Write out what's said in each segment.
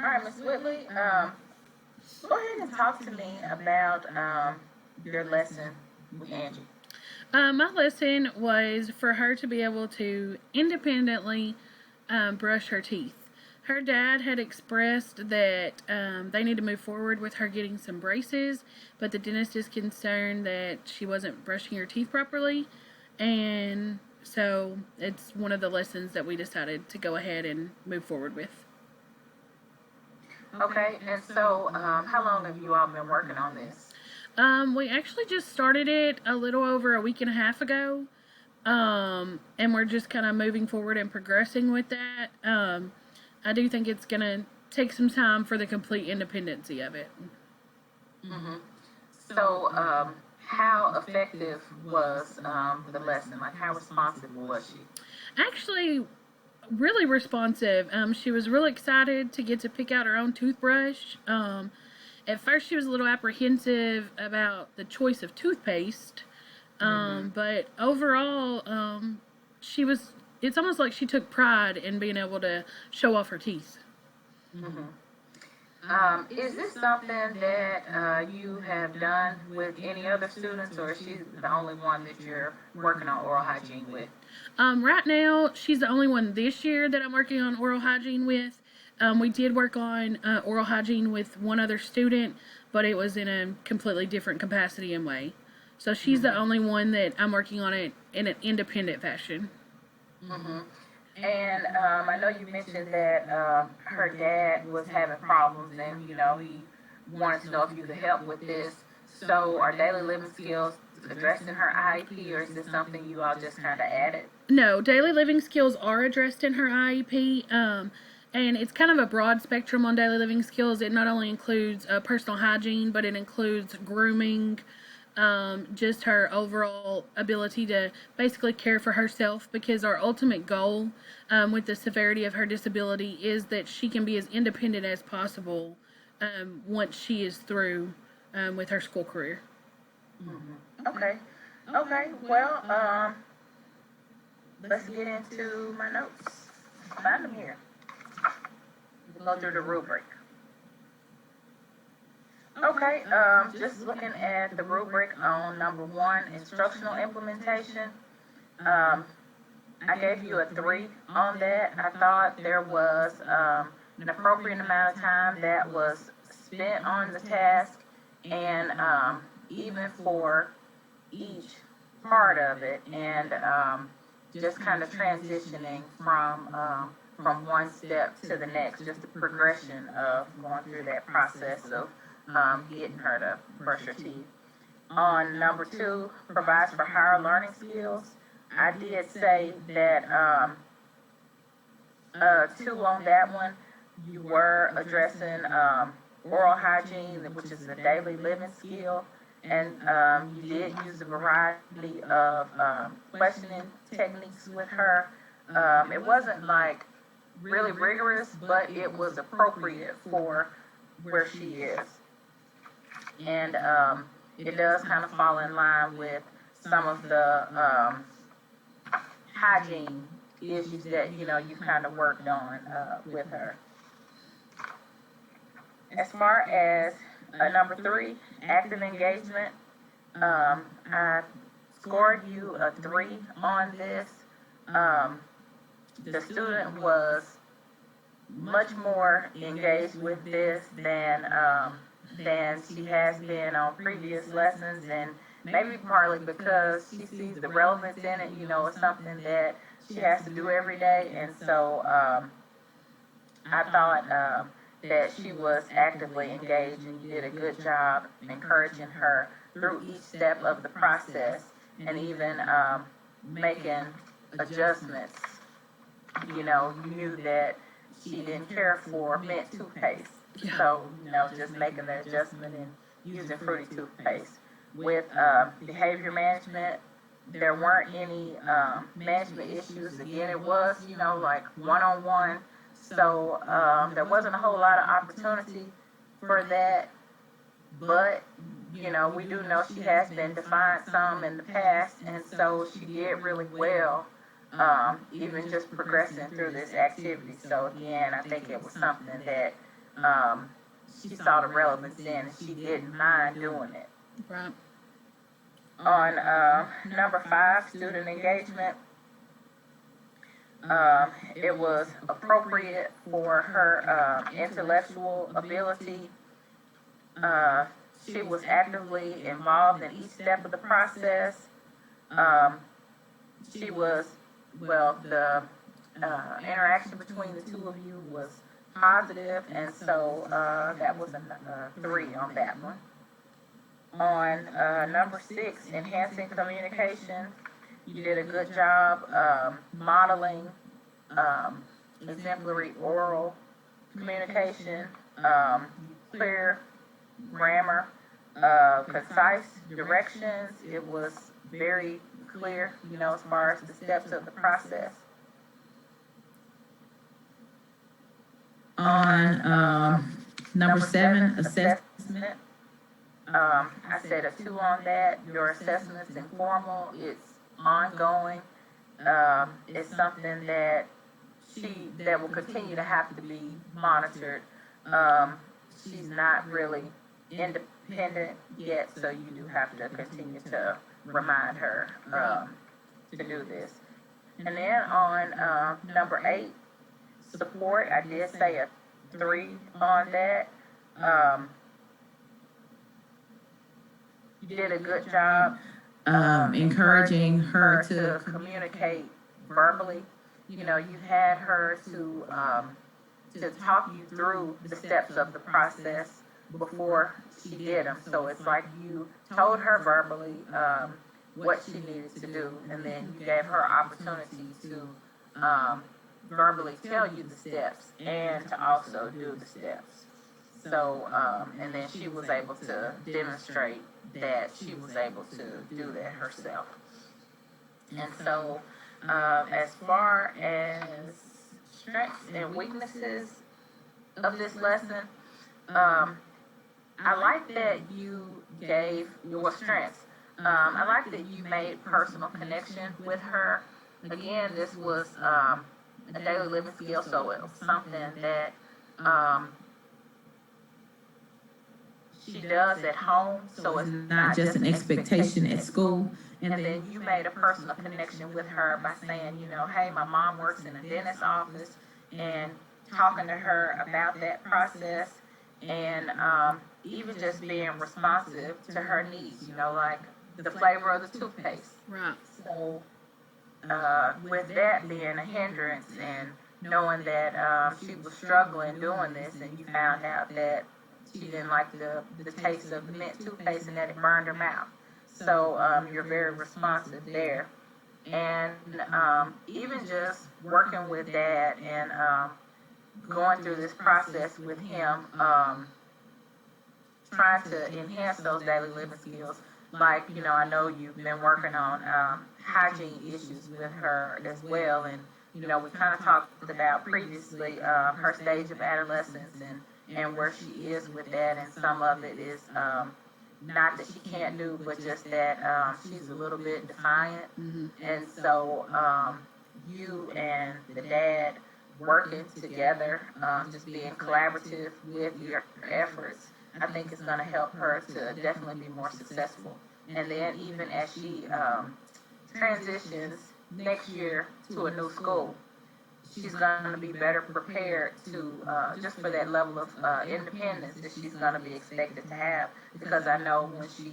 right, Miss Whitley, go ahead and talk to me about your lesson with Angie. My lesson was for her to be able to independently brush her teeth. Her dad had expressed that they need to move forward with her getting some braces, but the dentist is concerned that she wasn't brushing her teeth properly. And so it's one of the lessons that we decided to go ahead and move forward with. Okay, and so how long have you all been working on this? We actually just started it a little over a week and a half ago. And we're just kind of moving forward and progressing with that. I do think it's going to take some time for the complete independency of it. Mm-hmm. So, how effective was the lesson? Like, how responsive was she? Actually, really responsive. She was really excited to get to pick out her own toothbrush. At first, she was a little apprehensive about the choice of toothpaste. But overall, she was. It's almost like she took pride in being able to show off her teeth. Mm-hmm. Is this something that you have done with any other students, or is she the only one that you're working on oral hygiene with? Right now, she's the only one this year that I'm working on oral hygiene with. We did work on oral hygiene with one other student, but it was in a completely different capacity and way. So she's the only one that I'm working on it in an independent fashion. Mm-hmm. And I know you mentioned that her dad was having problems, and he wanted to know if you could help with this. So, are daily living skills addressed in her IEP, or is this something you all just kind of added? No, daily living skills are addressed in her IEP. And it's kind of a broad spectrum on daily living skills. It not only includes personal hygiene, but it includes grooming, just her overall ability to basically care for herself, because our ultimate goal with the severity of her disability is that she can be as independent as possible once she is through with her school career. Mm-hmm. Okay. Okay. Well, let's get into my notes. Find them here. We'll go through the rubric. Okay, just looking at the rubric on number 1, instructional implementation. I gave you a 3 on that. I thought there was an appropriate amount of time that was spent on the task, and even for each part of it, and just kind of transitioning from one step to the next, just the progression of going through that process of getting her to brush her teeth. On number 2, provides for higher learning skills. I did say that 2 on that one, you were addressing oral hygiene, which is a daily living skill, and you did use a variety of questioning techniques with her. It wasn't like really rigorous, but it was appropriate for where she is. And it does kind of fall in line with some of the hygiene issues that you kind of worked on with her. As far as number 3, active engagement, I scored you a 3 on this. The student was much more engaged with this than she has been on previous lessons, and maybe partly because she sees the relevance in it. It's something that she has to do every day, and so I thought that she was actively engaged, and you did a good job encouraging her through each step of the process, and even making adjustments. You knew that she didn't care for mint toothpaste. Yeah. So, just making the adjustment and using fruity toothpaste. With behavior management, there weren't any management issues. Again, it was, like one-on-one. So there wasn't a whole lot of opportunity for that. But, we do know she has been defiant some in the past, and so she did really well, even just progressing through this activity. So again, I think it was something that she saw the relevance in, and she didn't mind doing it. Right. On number 5, student engagement, it was appropriate for her intellectual ability. She was actively involved in each step of the process. She was, well, the interaction between the two of you was positive, and so that was a 3 on that one. On number 6, enhancing communication, you did a good job modeling exemplary oral communication, clear grammar, concise directions. It was very clear, as far as the steps of the process. On number 7, assessment. I said a 2 on that. Your assessment's informal, it's ongoing. It's something that will continue to have to be monitored. She's not really independent yet, so you do have to continue to remind her to do this. And then on number 8, support, I did say a 3 on that. You did a good job Encouraging her to communicate verbally. You had her to talk you through the steps of the process before she did them. So it's like you told her verbally what she needed to do, and then you gave her opportunity to verbally tell you the steps and to also do the steps. So, and then she was able to demonstrate that she was able to do that herself. And so, as far as strengths and weaknesses of this lesson, I like that you gave your strengths. I like that you made personal connection with her. Again, this was a daily living skill, so it was something that she does at home, so it's not just an expectation at school. And then you made a personal connection with her by saying, hey, my mom works in a dentist's office, and talking to her about that process, and even just being responsive to her needs, like the flavor of the toothpaste. Right. So with that being a hindrance, and knowing that she was struggling doing this, and you found out that she didn't like the taste of the mint toothpaste and that it burned her mouth. So you're very responsive there. And even just working with Dad and going through this process with him, trying to enhance those daily living skills. Like, I know you've been working on hygiene issues with her as well. And, we kind of talked about previously her stage of adolescence and where she is with that. And some of it is not that she can't do, but just that she's a little bit defiant. Mm-hmm. And so you and the dad working together, just being collaborative with your efforts, I think it's going to help her to definitely be more successful. And then even as she transitions next year to a new school, she's going to be better prepared to, just for that level of independence that she's going to be expected to have. Because I know when she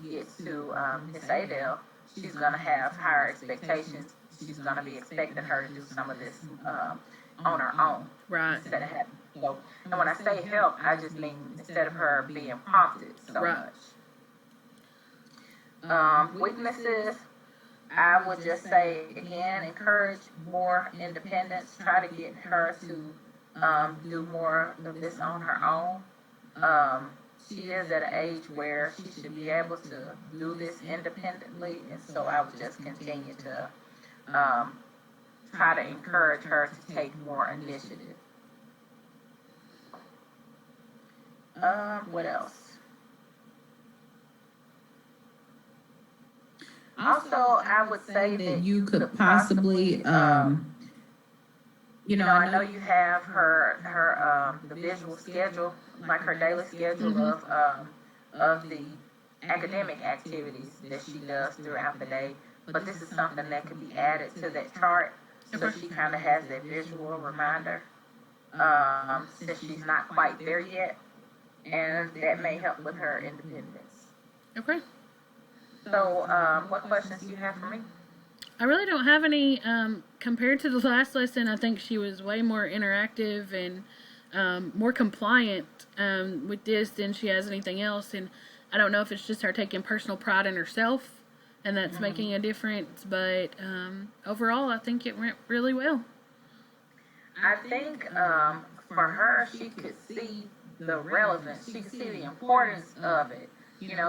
gets to Miss Adele, she's going to have higher expectations. She's going to be expecting her to do some of this on her own. Right. Instead of having. So, and when I say help, I just mean instead of her being prompted so much. Weaknesses, I would just say, again, encourage more independence. Try to get her to do more of this on her own. She is at an age where she should be able to do this independently, and so I would just continue to try to encourage her to take more initiative. What else? Also, I would say that you could possibly you know, I know you have her the visual schedule, like her daily schedule of the academic activities that she does throughout the day. But this is something that could be added to that chart, so she kind of has that visual reminder, since she's not quite there yet, and that may help with her independence. Okay. So, what questions do you have for me? I really don't have any. Compared to the last lesson, I think she was way more interactive and more compliant with this than she has anything else. And I don't know if it's just her taking personal pride in herself and that's making a difference. But overall, I think it went really well. I think for her, she could see the relevance. She could see the importance of it.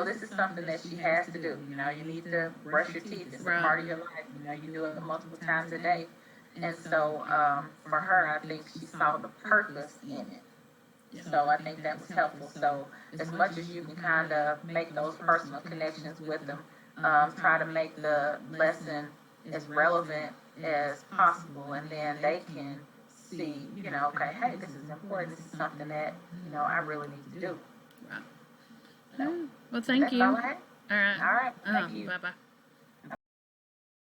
This is something that she has to do. You need to brush your teeth. It's a Right. part of your life. You do it multiple times a day. And so for her, I think she saw the purpose in it. So I think that was helpful. So as much as you can kind of make those personal connections with them, try to make the lesson as relevant as possible, and then they can see, okay, hey, this is important. This is something that, I really need to do. Right. So, Well, thank that's you. all All I had. right. All right. Thank you. Bye bye.